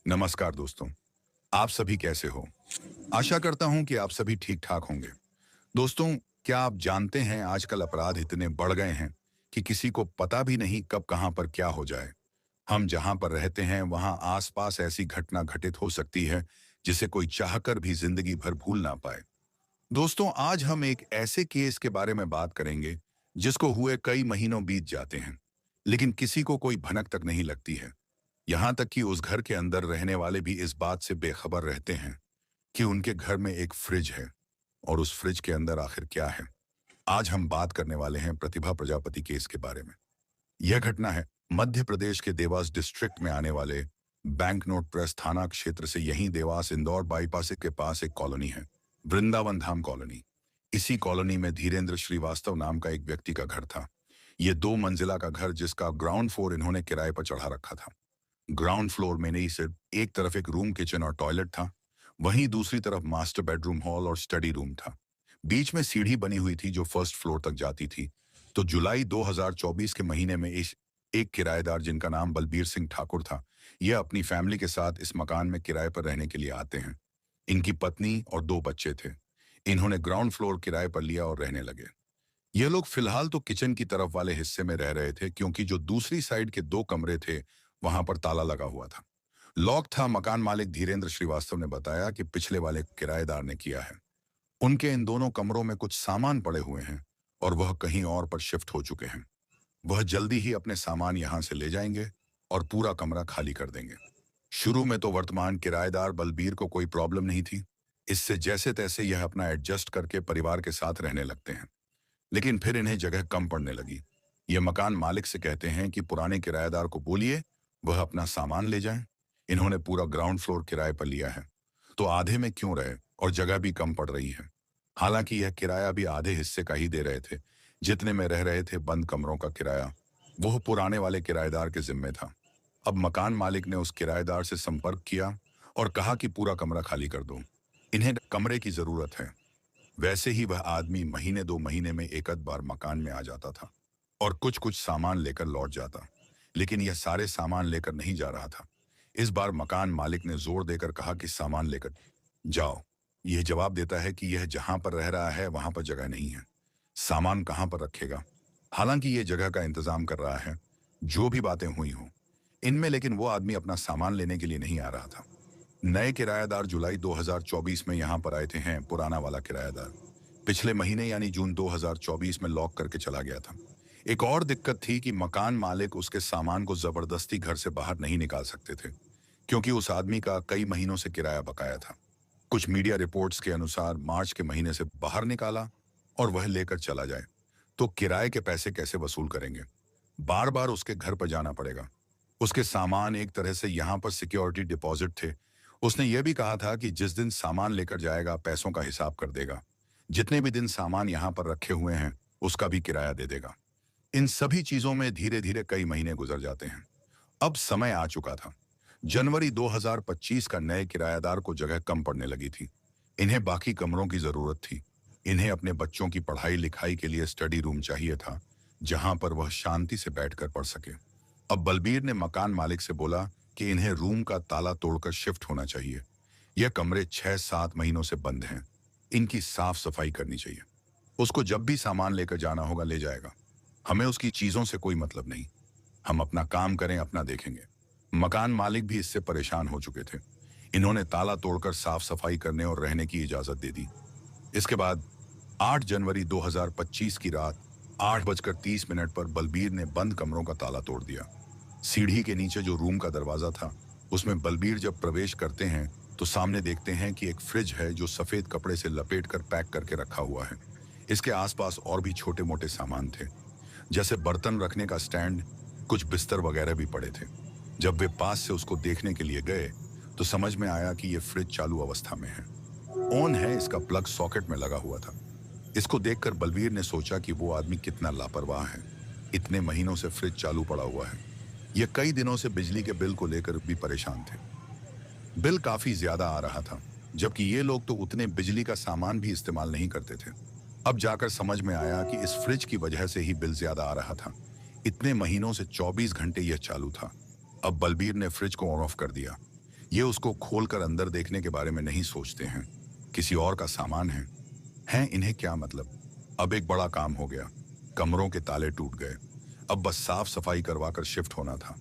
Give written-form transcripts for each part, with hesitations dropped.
नमस्कार दोस्तों। आप सभी कैसे हो? आशा करता हूं कि आप सभी ठीक ठाक होंगे। दोस्तों, क्या आप जानते हैं आजकल अपराध इतने बढ़ गए हैं कि किसी को पता भी नहीं कब कहां पर क्या हो जाए। हम जहां पर रहते हैं वहां आसपास ऐसी घटना घटित हो सकती है जिसे कोई चाहकर भी जिंदगी भर भूल ना पाए। दोस्तों, आज हम एक ऐसे केस के बारे में बात करेंगे जिसको हुए कई महीनों बीत जाते हैं, लेकिन किसी को कोई भनक तक नहीं लगती है। यहाँ तक कि उस घर के अंदर रहने वाले भी इस बात से बेखबर रहते हैं कि उनके घर में एक फ्रिज है और उस फ्रिज के अंदर आखिर क्या है। आज हम बात करने वाले हैं प्रतिभा प्रजापति केस के बारे में। यह घटना है मध्य प्रदेश के देवास डिस्ट्रिक्ट में आने वाले बैंक नोट प्रेस थाना क्षेत्र से। यहीं देवास इंदौर बाईपास के पास एक कॉलोनी है, वृंदावन धाम कॉलोनी। इसी कॉलोनी में धीरेन्द्र श्रीवास्तव नाम का एक व्यक्ति का घर था। ये 2 मंजिला का घर जिसका ग्राउंड फ्लोर इन्होंने किराए पर चढ़ा रखा था। ग्राउंड फ्लोर में नहीं, सिर्फ एक तरफ एक रूम, किचन और टॉयलेट था, वहीं दूसरी तरफ मास्टर बेडरूम, हॉल और स्टडी रूम था। बीच में सीढ़ी बनी हुई थी जो फर्स्ट फ्लोर तक जाती थी। तो जुलाई 2024 के महीने में इस एक किराएदार जिनका नाम बलबीर सिंह ठाकुर था, यह अपनी फैमिली के साथ इस मकान में किराए पर रहने के लिए आते हैं। इनकी पत्नी और 2 बच्चे थे। इन्होंने ग्राउंड फ्लोर किराए पर लिया और रहने लगे। ये लोग फिलहाल तो किचन की तरफ वाले हिस्से में रह रहे थे, क्योंकि जो दूसरी साइड के 2 कमरे थे वहां पर ताला लगा हुआ था, लॉक था। मकान मालिक धीरेन्द्र श्रीवास्तव ने बताया कि पिछले वाले किराएदार ने किया है। उनके इन दोनों कमरों में कुछ सामान पड़े हुए हैं और वह कहीं और पर शिफ्ट हो चुके हैं। वह जल्दी ही अपने सामान यहां से ले जाएंगे और पूरा कमरा खाली कर देंगे। शुरू में तो वर्तमान किराएदार बलबीर को कोई प्रॉब्लम नहीं थी। इससे जैसे तैसे यह अपना एडजस्ट करके परिवार के साथ रहने लगते हैं, लेकिन फिर इन्हें जगह कम पड़ने लगी। ये मकान मालिक से कहते हैं कि पुराने किराएदार को बोलिए वह अपना सामान ले जाएं। इन्होंने पूरा ग्राउंड फ्लोर किराए पर लिया है, तो आधे में क्यों रहे, और जगह भी कम पड़ रही है। हालांकि यह किराया भी आधे हिस्से का ही दे रहे थे। जितने में रह रहे थे बंद कमरों का किराया वह पुराने वाले किराएदार के जिम्मे था। अब मकान मालिक ने उस किराएदार से संपर्क किया और कहा कि पूरा कमरा खाली कर दो, इन्हें कमरे की जरूरत है। वैसे ही वह आदमी महीने 2 महीने में एक आध बार मकान में आ जाता था और कुछ कुछ सामान लेकर लौट जाता, लेकिन यह सारे सामान लेकर नहीं जा रहा था। इस बार मकान मालिक ने जोर देकर कहा कि सामान लेकर जाओ। यह जवाब देता है कि यह जहां पर रह रहा है वहां पर जगह नहीं है, सामान कहां पर रखेगा। हालांकि यह जगह का इंतजाम कर रहा है, जो भी बातें हुई हों इनमें, लेकिन वो आदमी अपना सामान लेने के लिए नहीं आ रहा था। नए किराएदार जुलाई 2024 में यहां पर आए थे। हैं पुराना वाला किराएदार पिछले महीने यानी जून 2024 में लॉक करके चला गया था। एक और दिक्कत थी कि मकान मालिक उसके सामान को जबरदस्ती घर से बाहर नहीं निकाल सकते थे, क्योंकि उस आदमी का कई महीनों से किराया बकाया था। कुछ मीडिया रिपोर्ट्स के अनुसार मार्च के महीने से बाहर निकाला और वह लेकर चला जाए तो किराए के पैसे कैसे वसूल करेंगे। बार बार उसके घर पर जाना पड़ेगा। उसके सामान एक तरह से यहाँ पर सिक्योरिटी डिपॉजिट थे। उसने यह भी कहा था कि जिस दिन सामान लेकर जाएगा पैसों का हिसाब कर देगा, जितने भी दिन सामान यहाँ पर रखे हुए हैं उसका भी किराया दे देगा। इन सभी चीजों में धीरे धीरे कई महीने गुजर जाते हैं। अब समय आ चुका था। जनवरी 2025 का नए किराएदार को जगह कम पड़ने लगी थी। इन्हें बाकी कमरों की जरूरत थी। इन्हें अपने बच्चों की पढ़ाई लिखाई के लिए स्टडी रूम चाहिए था, जहां पर वह शांति से बैठकर पढ़ सके। अब बलबीर ने मकान मालिक से बोला कि इन्हें रूम का ताला तोड़कर शिफ्ट होना चाहिए। यह कमरे 6-7 महीनों से बंद हैं। इनकी साफ सफाई करनी चाहिए। उसको जब भी सामान लेकर जाना होगा ले जाएगा। हमें उसकी चीजों से कोई मतलब नहीं। हम अपना काम करें, अपना देखेंगे। मकान मालिक भी इससे परेशान हो चुके थे। इन्होंने ताला तोड़कर साफ सफाई करने और रहने की इजाजत दे दी। इसके बाद 8 जनवरी 2025 की रात 8:30 पर बलबीर ने बंद कमरों का ताला तोड़ दिया। सीढ़ी के नीचे जो रूम का दरवाजा था उसमें बलबीर जब प्रवेश करते हैं तो सामने देखते हैं कि एक फ्रिज है जो सफेद कपड़े से लपेट कर पैक करके रखा हुआ है। इसके आसपास और भी छोटे मोटे सामान थे, जैसे बर्तन रखने का स्टैंड, कुछ बिस्तर वगैरह भी पड़े थे। जब वे पास से उसको देखने के लिए गए तो समझ में आया कि यह फ्रिज चालू अवस्था में है, ऑन है, इसका प्लग सॉकेट में लगा हुआ था। इसको देखकर बलबीर ने सोचा कि वो आदमी कितना लापरवाह है। इतने महीनों से फ्रिज चालू पड़ा हुआ है। यह कई दिनों से बिजली के बिल को लेकर भी परेशान थे। बिल काफी ज्यादा आ रहा था, जबकि ये लोग तो उतने बिजली का सामान भी इस्तेमाल नहीं करते थे। अब जाकर समझ में आया कि इस फ्रिज की वजह से ही बिल ज्यादा आ रहा था। इतने महीनों से 24 घंटे यह चालू था। अब बलबीर ने फ्रिज को ऑन ऑफ कर दिया। ये उसको खोलकर अंदर देखने के बारे में नहीं सोचते हैं। किसी और का सामान है। हैं इन्हें क्या मतलब। अब एक बड़ा काम हो गया। कमरों के ताले टूट गए। अब बस साफ सफाई करवाकर शिफ्ट होना था।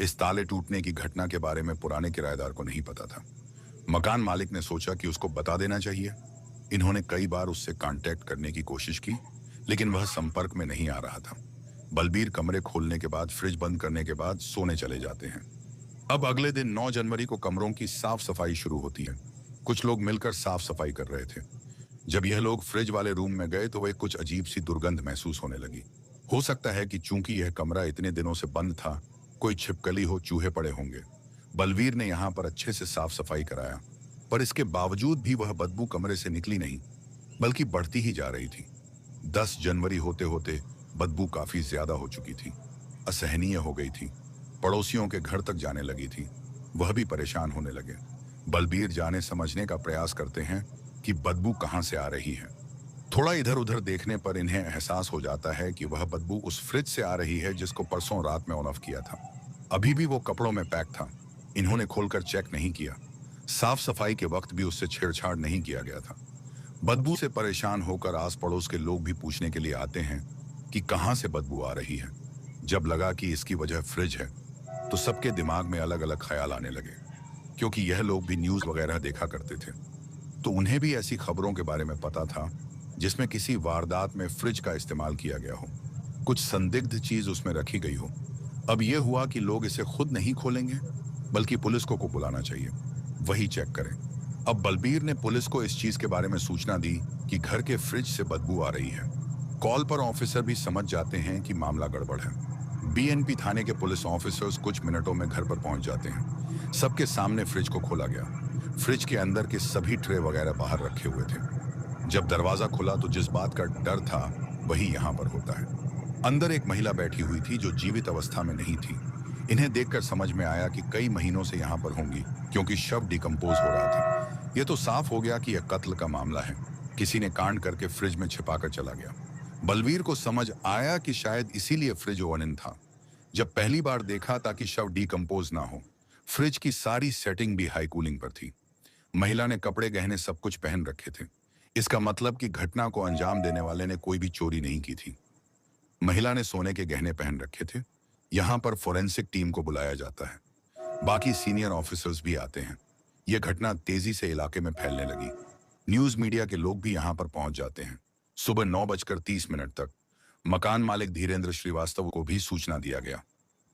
इस ताले टूटने की घटना के बारे में पुराने किराएदार को नहीं पता था। मकान मालिक ने सोचा कि उसको बता देना चाहिए। इन्होंने कई बार उससे कांटेक्ट करने की कोशिश की, लेकिन वह संपर्क में नहीं आ रहा था। बलबीर कमरे खोलने के बाद, फ्रिज बंद करने के बाद सोने चले जाते हैं। अब अगले दिन 9 जनवरी को कमरों की साफ सफाई शुरू होती है। कुछ लोग मिलकर साफ सफाई कर रहे थे। जब यह लोग फ्रिज वाले रूम में गए तो वह कुछ अजीब सी दुर्गंध महसूस होने लगी। हो सकता है कि चूंकि यह कमरा इतने दिनों से बंद था, कोई छिपकली हो, चूहे पड़े होंगे। बलवीर ने यहाँ पर अच्छे से साफ सफाई कराया, पर इसके बावजूद भी वह बदबू कमरे से निकली नहीं, बल्कि बढ़ती ही जा रही थी। 10 जनवरी होते होते बदबू काफी ज्यादा हो चुकी थी, असहनीय हो गई थी। पड़ोसियों के घर तक जाने लगी थी। वह भी परेशान होने लगे। बलबीर जाने समझने का प्रयास करते हैं कि बदबू कहां से आ रही है। थोड़ा इधर उधर देखने पर इन्हें एहसास हो जाता है कि वह बदबू उस फ्रिज से आ रही है जिसको परसों रात में ऑन ऑफ किया था। अभी भी वो कपड़ों में पैक था। इन्होंने खोलकर चेक नहीं किया। साफ सफाई के वक्त भी उससे छेड़छाड़ नहीं किया गया था। बदबू से परेशान होकर आस पड़ोस के लोग भी पूछने के लिए आते हैं कि कहां से बदबू आ रही है। जब लगा कि इसकी वजह फ्रिज है, तो सबके दिमाग में अलग अलग ख्याल आने लगे। क्योंकि यह लोग भी न्यूज वगैरह देखा करते थे, तो उन्हें भी ऐसी खबरों के बारे में पता था जिसमें किसी वारदात में फ्रिज का इस्तेमाल किया गया हो, कुछ संदिग्ध चीज उसमें रखी गई हो। अब यह हुआ कि लोग इसे खुद नहीं खोलेंगे, बल्कि पुलिस को बुलाना चाहिए, वही चेक करें। अब बलबीर ने पुलिस को इस चीज के बारे में सूचना दी कि घर के फ्रिज से बदबू आ रही है। कॉल पर ऑफिसर भी समझ जाते हैं कि मामला गड़बड़ है। बीएनपी थाने के पुलिस ऑफिसर्स कुछ मिनटों में घर पर पहुंच जाते हैं। सबके सामने फ्रिज को खोला गया। फ्रिज के अंदर के सभी ट्रे वगैरह बाहर रखे हुए थे। जब दरवाजा खुला तो जिस बात का डर था वही यहाँ पर होता है। अंदर एक महिला बैठी हुई थी जो जीवित अवस्था में नहीं थी। इन्हें देखकर समझ में आया कि कई महीनों से यहाँ पर होंगी, क्योंकि शव डिकम्पोज हो रहा था। यह तो साफ हो गया कि यह कत्ल का मामला है। किसी ने कांड करके फ्रिज में छिपाकर चला गया। बलवीर को समझ आया कि शायद इसीलिए फ्रिज ओवन था। जब पहली बार देखा ताकि शव डिकम्पोज ना हो। फ्रिज की सारी सेटिंग भी हाई कूलिंग पर थी। महिला ने कपड़े गहने सब कुछ पहन रखे थे। इसका मतलब कि घटना को अंजाम देने वाले ने कोई भी चोरी नहीं की थी। महिला ने सोने के गहने पहन रखे थे। यहाँ पर फोरेंसिक टीम को बुलाया जाता है। बाकी सीनियर ऑफिसर्स भी आते हैं। यह घटना तेजी से इलाके में फैलने लगी। न्यूज मीडिया के लोग भी यहाँ पर पहुंच जाते हैं। सुबह 9:30 तक मकान मालिक धीरेन्द्र श्रीवास्तव को भी सूचना दिया गया।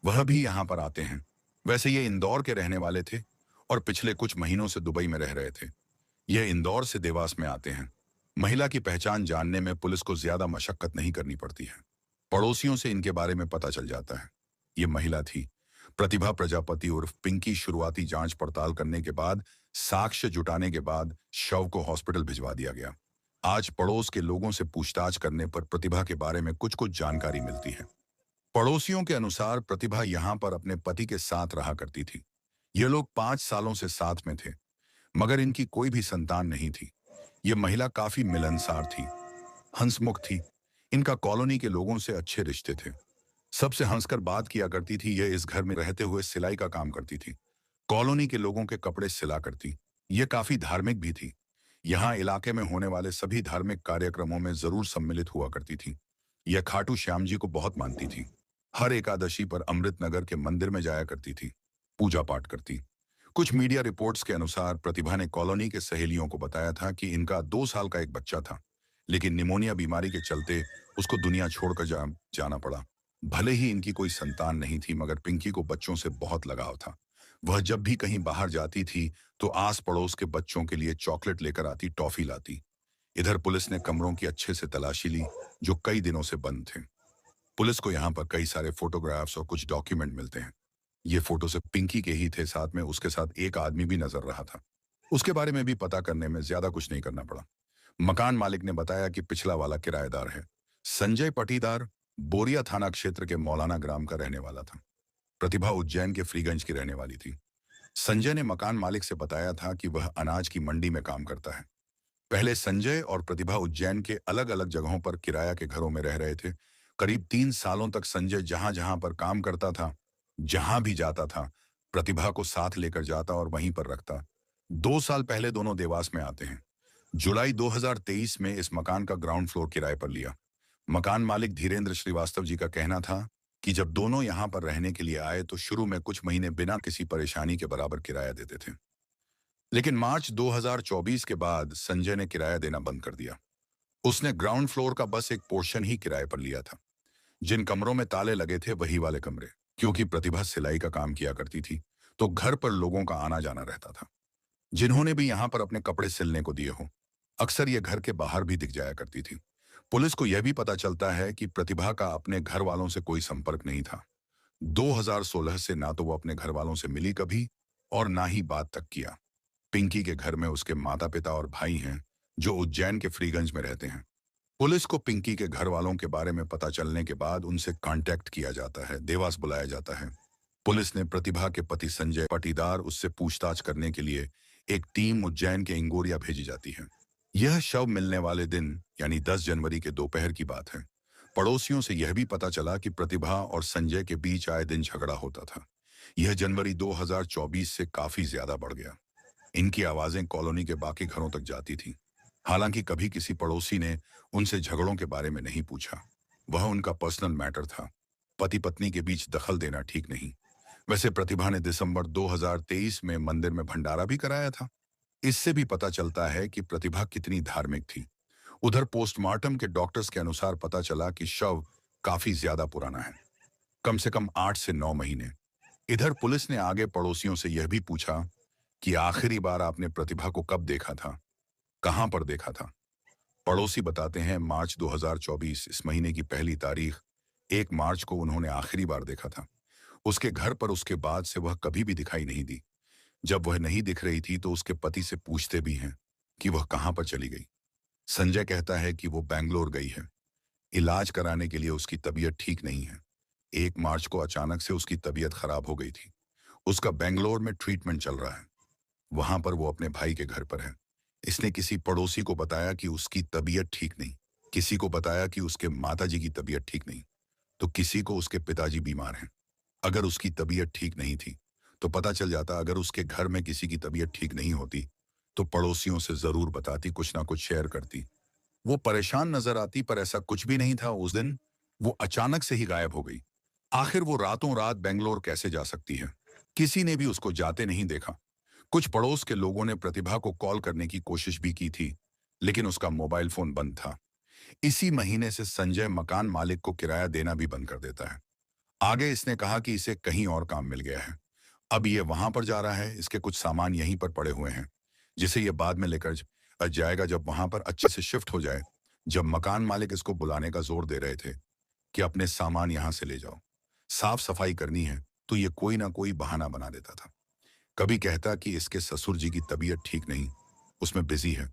वह भी यहाँ पर आते हैं। वैसे ये इंदौर के रहने वाले थे और पिछले कुछ महीनों से दुबई में रह रहे थे। यह इंदौर से देवास में आते हैं। महिला की पहचान जानने में पुलिस को ज्यादा मशक्कत नहीं करनी पड़ती है। पड़ोसियों से इनके बारे में पता चल जाता है। ये महिला थी प्रतिभा प्रजापति उर्फ पिंकी। शुरुआती जांच पड़ताल करने के बाद, साक्ष्य जुटाने के बाद शव को हॉस्पिटल भिजवा दिया गया। आज पड़ोस के लोगों से पूछताछ करने पर प्रतिभा के बारे में कुछ कुछ जानकारी मिलती है। पड़ोसियों के अनुसार प्रतिभा यहाँ पर अपने पति के साथ रहा करती थी। ये लोग 5 सालों से साथ में थे, मगर इनकी कोई भी संतान नहीं थी। ये महिला काफी मिलनसार थी, हंसमुख थी। इनका कॉलोनी के लोगों से अच्छे रिश्ते थे। सबसे हंसकर बात किया करती थी। यह इस घर में रहते हुए सिलाई का काम करती थी। कॉलोनी के लोगों के कपड़े सिला करती। ये काफी धार्मिक भी थी। यहाँ इलाके में होने वाले सभी धार्मिक कार्यक्रमों में जरूर सम्मिलित हुआ करती थी। यह खाटू श्याम जी को बहुत मानती थी। हर एकादशी पर अमृतनगर के मंदिर में जाया करती थी, पूजा पाठ करती। कुछ मीडिया रिपोर्ट्स के अनुसार प्रतिभा ने कॉलोनी के सहेलियों को बताया था कि इनका 2 साल का एक बच्चा था, लेकिन निमोनिया बीमारी के चलते उसको दुनिया छोड़कर जाना पड़ा। भले ही इनकी कोई संतान नहीं थी, मगर पिंकी को बच्चों से बहुत लगाव था। वह जब भी कहीं बाहर जाती थी तो आस पड़ोस के बच्चों के लिए चॉकलेट लेकर आती, टॉफी लाती। इधर पुलिस ने कमरों की अच्छे से तलाशी ली जो कई दिनों से बंद थे। पुलिस को यहाँ पर कई सारे फोटोग्राफ्स और कुछ डॉक्यूमेंट मिलते हैं। ये फोटो सिर्फ पिंकी के ही थे, साथ में उसके साथ एक आदमी भी नजर रहा था। उसके बारे में भी पता करने में ज्यादा कुछ नहीं करना पड़ा। मकान मालिक ने बताया कि पिछला वाला किराएदार है संजय पटीदार, बोरिया थाना क्षेत्र के मौलाना ग्राम का रहने वाला था। प्रतिभा उज्जैन के फ्रीगंज की रहने वाली थी। संजय ने मकान मालिक से बताया था कि वह अनाज की मंडी में काम करता है। पहले संजय और प्रतिभा उज्जैन के अलग अलग जगहों पर किराया के घरों में रह रहे थे। करीब 3 सालों तक संजय जहां जहां पर काम करता था, जहां भी जाता था, प्रतिभा को साथ लेकर जाता और वहीं पर रखता। 2 साल पहले दोनों देवास में आते हैं। जुलाई 2023 में इस मकान का ग्राउंड फ्लोर किराए पर लिया। मकान मालिक धीरेन्द्र श्रीवास्तव जी का कहना था कि जब दोनों यहां पर रहने के लिए आए तो शुरू में कुछ महीने बिना किसी परेशानी के बराबर किराया देते थे। लेकिन मार्च 2024 के बाद संजय ने किराया देना बंद कर दिया। उसने ग्राउंड फ्लोर का बस एक पोर्शन ही किराए पर लिया था। जिन कमरों में ताले लगे थे वही वाले कमरे। क्योंकि प्रतिभा सिलाई का काम किया करती थी तो घर पर लोगों का आना जाना रहता था, जिन्होंने भी यहां पर अपने कपड़े सिलने को दिए हो। अक्सर ये घर के बाहर भी दिख जाया करती थी। पुलिस को यह भी पता चलता है कि प्रतिभा का अपने घर वालों से कोई संपर्क नहीं था। 2016 से ना तो वो अपने घर वालों से मिली कभी और ना ही बात तक किया। पिंकी के घर में उसके माता पिता और भाई हैं जो उज्जैन के फ्रीगंज में रहते हैं। पुलिस को पिंकी के घर वालों के बारे में पता चलने के बाद उनसे कांटेक्ट किया जाता है, देवास बुलाया जाता है। पुलिस ने प्रतिभा के पति संजय पाटीदार उससे पूछताछ करने के लिए एक टीम उज्जैन के इंगोरिया भेजी जाती है। यह शव मिलने वाले दिन यानी 10 जनवरी के दोपहर की बात है। पड़ोसियों से यह भी पता चला कि प्रतिभा और संजय के बीच आए दिन झगड़ा होता था। यह जनवरी 2024 से काफी ज्यादा बढ़ गया। इनकी आवाजें कॉलोनी के बाकी घरों तक जाती थी। हालांकि कभी किसी पड़ोसी ने उनसे झगड़ों के बारे में नहीं पूछा। वह उनका पर्सनल मैटर था। पति पत्नी के बीच दखल देना ठीक नहीं। वैसे प्रतिभा ने दिसंबर 2023 में मंदिर में भंडारा भी कराया था। इससे भी पता चलता है कि प्रतिभा कितनी धार्मिक थी। उधर पोस्टमार्टम के डॉक्टर्स के अनुसार पता चला कि शव काफी ज्यादा पुराना है, कम से कम 8 से 9 महीने। इधर पुलिस ने आगे पड़ोसियों से यह भी पूछा कि आखिरी बार आपने प्रतिभा को कब देखा था, कहां पर देखा था। पड़ोसी बताते हैं मार्च 2024, इस महीने की पहली तारीख 1 मार्च को उन्होंने आखिरी बार देखा था। उसके घर पर उसके बाद से वह कभी भी दिखाई नहीं दी। जब वह नहीं दिख रही थी तो उसके पति से पूछते भी हैं कि वह कहां पर चली गई। संजय कहता है कि वो बेंगलोर गई है। इलाज कराने के लिए उसकी तबीयत ठीक नहीं है। 1 मार्च को अचानक से उसकी तबीयत खराब हो गई थी। उसका बेंगलोर में ट्रीटमेंट चल रहा है। वहां पर वो अपने भाई के घर पर है। इसने किसी पड़ोसी को बताया कि उसकी तबीयत ठीक नहीं, किसी को बताया कि उसके माताजी की तबीयत ठीक नहीं, तो किसी को उसके पिताजी बीमार हैं। अगर उसकी तबीयत ठीक नहीं थी तो पता चल जाता। अगर उसके घर में किसी की तबीयत ठीक नहीं होती तो पड़ोसियों से जरूर बताती, कुछ ना कुछ शेयर करती। वो परेशान नजर आती पर ऐसा कुछ भी नहीं था। उस दिन वो अचानक से ही गायब हो गई। आखिर वो रातों रात बेंगलोर कैसे जा सकती है? किसी ने भी उसको जाते नहीं देखा। कुछ पड़ोस के लोगों ने प्रतिभा को कॉल करने की कोशिश भी की थी, लेकिन उसका मोबाइल फोन बंद था। इसी महीने से संजय मकान मालिक को किराया देना भी बंद कर देता है। आगे इसने कहा कि इसे कहीं और काम मिल गया है। अब ये वहां पर जा रहा है। इसके कुछ सामान यहीं पर पड़े हुए हैं जिसे ये बाद में लेकर जाएगा जब वहां पर अच्छे से शिफ्ट हो जाए। जब मकान मालिक इसको बुलाने का जोर दे रहे थे कि अपने सामान यहां से ले जाओ, साफ सफाई करनी है, तो ये कोई ना कोई बहाना बना देता था। कभी कहता कि इसके ससुर जी की तबीयत ठीक नहीं, उसमें बिजी है।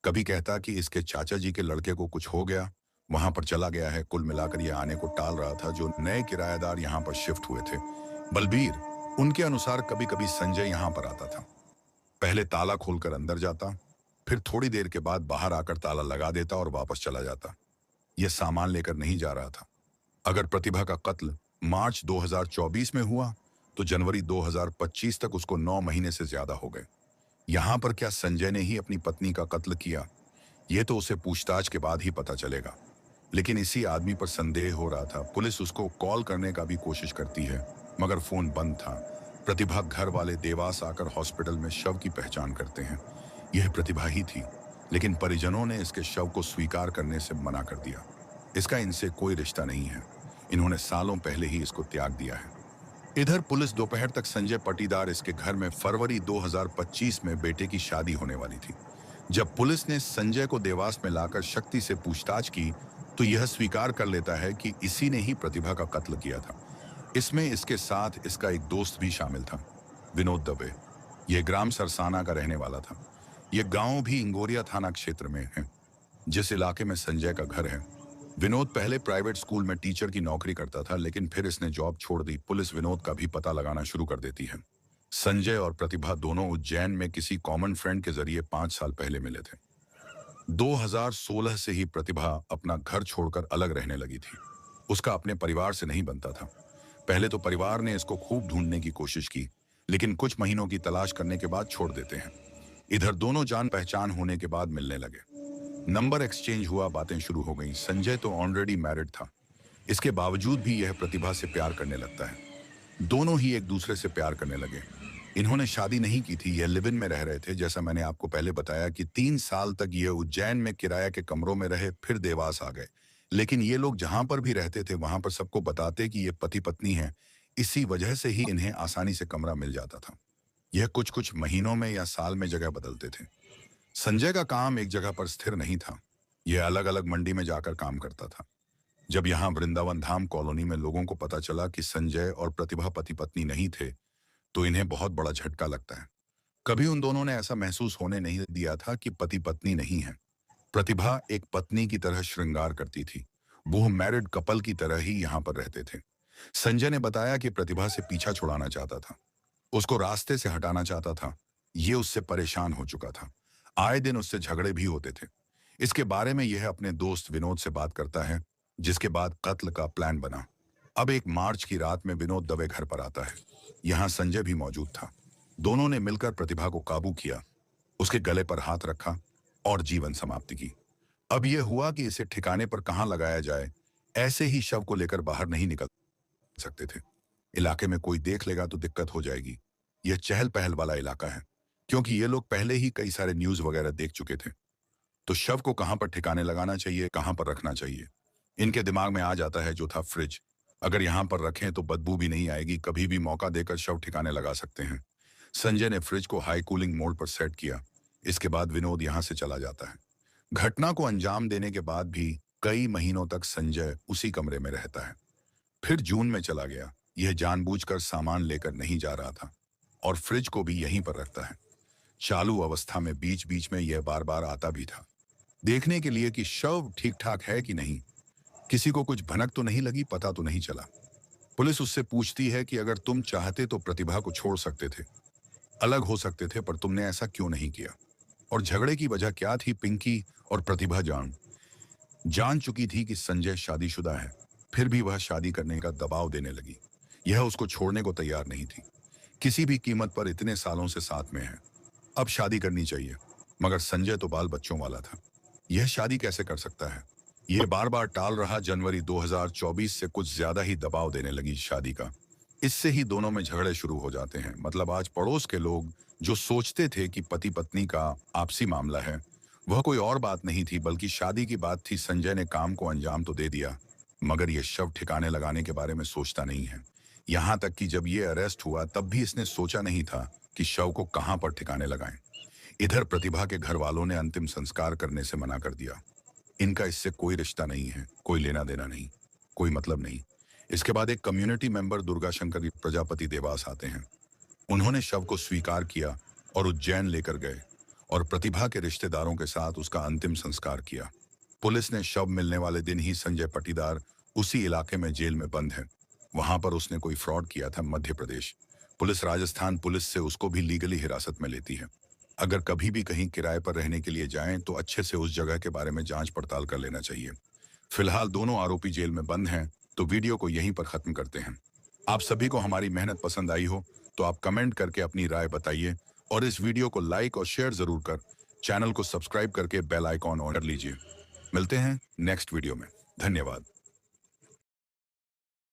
कभी कहता कि इसके चाचा जी के लड़के को कुछ हो गया, वहां पर चला गया है। कुल मिलाकर यह आने को टाल रहा था। जो नए किराएदार यहाँ पर शिफ्ट हुए थे, बलबीर, उनके अनुसार कभी कभी संजय यहाँ पर आता था। पहले ताला खोलकर अंदर जाता, फिर थोड़ी देर के बाद बाहर आकर ताला लगा देता और वापस चला जाता। यह सामान लेकर नहीं जा रहा था। अगर प्रतिभा का कत्ल मार्च 2024 में हुआ तो जनवरी 2025 तक उसको 9 महीने से ज्यादा हो गए। यहां पर क्या संजय ने ही अपनी पत्नी का कत्ल किया? यह तो उसे पूछताछ के बाद ही पता चलेगा। लेकिन इसी आदमी पर संदेह हो रहा था। पुलिस उसको कॉल करने का भी कोशिश करती है मगर फोन बंद था। प्रतिभा घर वाले देवास आकर हॉस्पिटल में शव की पहचान करते हैं। यह प्रतिभा ही थी, लेकिन परिजनों ने इसके शव को स्वीकार करने से मना कर दिया। इसका इनसे कोई रिश्ता नहीं है। इन्होंने सालों पहले ही इसको त्याग दिया है। इधर पुलिस दोपहर तक संजय पाटीदार इसके घर में फरवरी 2025 में बेटे की शादी होने वाली थी। जब पुलिस ने संजय को देवास में लाकर शक्ति से पूछताछ की तो यह स्वीकार कर लेता है कि इसी ने ही प्रतिभा का कत्ल किया था। इसमें इसके साथ इसका एक दोस्त भी शामिल था, विनोद दवे। यह ग्राम सरसाना का रहने वाला था। यह गांव भी इंगोरिया थाना क्षेत्र में है, जिस इलाके में संजय का घर है। विनोद पहले प्राइवेट स्कूल में टीचर की नौकरी करता था, लेकिन फिर इसने जॉब छोड़ दी। पुलिस विनोद का भी पता लगाना शुरू कर देती है। संजय और प्रतिभा दोनों उज्जैन में किसी कॉमन फ्रेंड के जरिए 5 साल पहले मिले थे। 2016 से ही प्रतिभा अपना घर छोड़कर अलग रहने लगी थी। उसका अपने परिवार से नहीं बनता था। पहले तो परिवार ने इसको खूब ढूंढने की कोशिश की, लेकिन कुछ महीनों की तलाश करने के बाद छोड़ देते हैं। इधर दोनों जान पहचान होने के बाद मिलने लगे। नंबर एक्सचेंज हुआ, बातें शुरू हो गईं। संजय तो ऑलरेडी मैरिड था, इसके बावजूद भी यह प्रतिभा से प्यार करने लगता है। दोनों ही एक दूसरे से प्यार करने लगे। इन्होंने शादी नहीं की थी, यह लिव इन में रह रहे थे। जैसा मैंने आपको पहले बताया कि 3 साल तक ये उज्जैन में किराया के कमरों में रहे, फिर देवास आ गए। लेकिन ये लोग जहां पर भी रहते थे वहां पर सबको बताते कि ये पति पत्नी हैं। इसी वजह से ही इन्हें आसानी से कमरा मिल जाता था। यह कुछ कुछ महीनों में या साल में जगह बदलते थे। संजय का काम एक जगह पर स्थिर नहीं था, यह अलग अलग मंडी में जाकर काम करता था। जब यहाँ वृंदावन धाम कॉलोनी में लोगों को पता चला कि संजय और प्रतिभा पति पत्नी नहीं थे, तो इन्हें बहुत बड़ा झटका लगता है। कभी उन दोनों ने ऐसा महसूस होने नहीं दिया था कि पति पत्नी नहीं है। प्रतिभा एक पत्नी की तरह श्रृंगार करती थी, वो मैरिड कपल की तरह ही यहाँ पर रहते थे। संजय ने बताया कि प्रतिभा से पीछा छुड़ाना चाहता था, उसको रास्ते से हटाना चाहता था। ये उससे परेशान हो चुका था, आए दिन उससे झगड़े भी होते थे। इसके बारे में यह अपने दोस्त विनोद से बात करता है, जिसके बाद कत्ल का प्लान बना। अब एक मार्च की रात में विनोद दवे घर पर आता है। यहाँ संजय भी मौजूद था। दोनों ने मिलकर प्रतिभा को काबू किया, उसके गले पर हाथ रखा और जीवन समाप्ति की। अब यह हुआ कि इसे ठिकाने पर कहां लगाया जाए। ऐसे ही शव को लेकर बाहर नहीं निकल सकते थे, इलाके में कोई देख लेगा तो दिक्कत हो जाएगी। यह चहल पहल वाला इलाका है, क्योंकि ये लोग पहले ही कई सारे न्यूज वगैरह देख चुके थे। तो शव को कहां पर ठिकाने लगाना चाहिए, कहां पर रखना चाहिए, इनके दिमाग में आ जाता है जो था फ्रिज। अगर यहां पर रखें तो बदबू भी नहीं आएगी, कभी भी मौका देकर शव ठिकाने लगा सकते हैं। संजय ने फ्रिज को हाई कूलिंग मोड पर सेट किया। इसके बाद विनोद यहां से चला जाता है। घटना को अंजाम देने के बाद भी कई महीनों तक संजय उसी कमरे में रहता है। फिर जून में चला गया। यह जानबूझकर सामान लेकर नहीं जा रहा था और फ्रिज को भी यहीं पर रखता है। चालू अवस्था में बीच बीच में यह बार बार आता भी था, देखने के लिए कि शव ठीक ठाक है कि नहीं, किसी को कुछ भनक तो नहीं लगी, पता तो नहीं चला। पुलिस उससे पूछती है कि अगर तुम चाहते तो प्रतिभा को छोड़ सकते थे, अलग हो सकते थे, पर तुमने ऐसा क्यों नहीं किया? और झगड़े की वजह क्या थी? पिंकी और प्रतिभा जान चुकी थी कि संजय शादीशुदा है, फिर भी वह शादी करने का दबाव देने लगी। यह उसको छोड़ने को तैयार नहीं थी, किसी भी कीमत पर। इतने सालों से साथ में है, अब शादी करनी चाहिए। मगर संजय तो बाल बच्चों वाला था, यह शादी कैसे कर सकता है? यह बार बार टाल रहा। जनवरी 2024 से कुछ ज्यादा ही दबाव देने लगी शादी का। इससे ही दोनों में झगड़े शुरू हो जाते हैं। मतलब आज पड़ोस के लोग जो सोचते थे कि पति पत्नी का आपसी मामला है, वह कोई और बात नहीं थी बल्कि शादी की बात थी। संजय ने काम को अंजाम तो दे दिया, मगर यह शव ठिकाने लगाने के बारे में सोचता नहीं है। यहाँ तक कि जब यह अरेस्ट हुआ तब भी इसने सोचा नहीं था कि शव को कहां पर ठिकाने लगाएं। इधर प्रतिभा के घर वालों ने अंतिम संस्कार करने से मना कर दिया। इनका इससे कोई रिश्ता नहीं है, कोई लेना देना नहीं, कोई मतलब नहीं। इसके बाद एक कम्युनिटी मेंबर दुर्गा शंकर प्रजापति देवास आते हैं। उन्होंने शव को स्वीकार किया और उज्जैन लेकर गए और प्रतिभा के रिश्तेदारों के साथ उसका अंतिम संस्कार किया। पुलिस ने शव मिलने वाले दिन ही संजय पटीदार उसी इलाके में जेल में बंद है। वहां पर उसने कोई फ्रॉड किया था। मध्य प्रदेश पुलिस राजस्थान पुलिस से उसको भी लीगली हिरासत में लेती है। अगर कभी भी कहीं किराए पर रहने के लिए जाएं तो अच्छे से उस जगह के बारे में जांच पड़ताल कर लेना चाहिए। फिलहाल दोनों आरोपी जेल में बंद हैं, तो वीडियो को यहीं पर खत्म करते हैं। आप सभी को हमारी मेहनत पसंद आई हो तो आप कमेंट करके अपनी राय बताइए और इस वीडियो को लाइक और शेयर जरूर कर चैनल को सब्सक्राइब करके बेल आइकॉन ऑन कर लीजिए। मिलते हैं नेक्स्ट वीडियो में। धन्यवाद।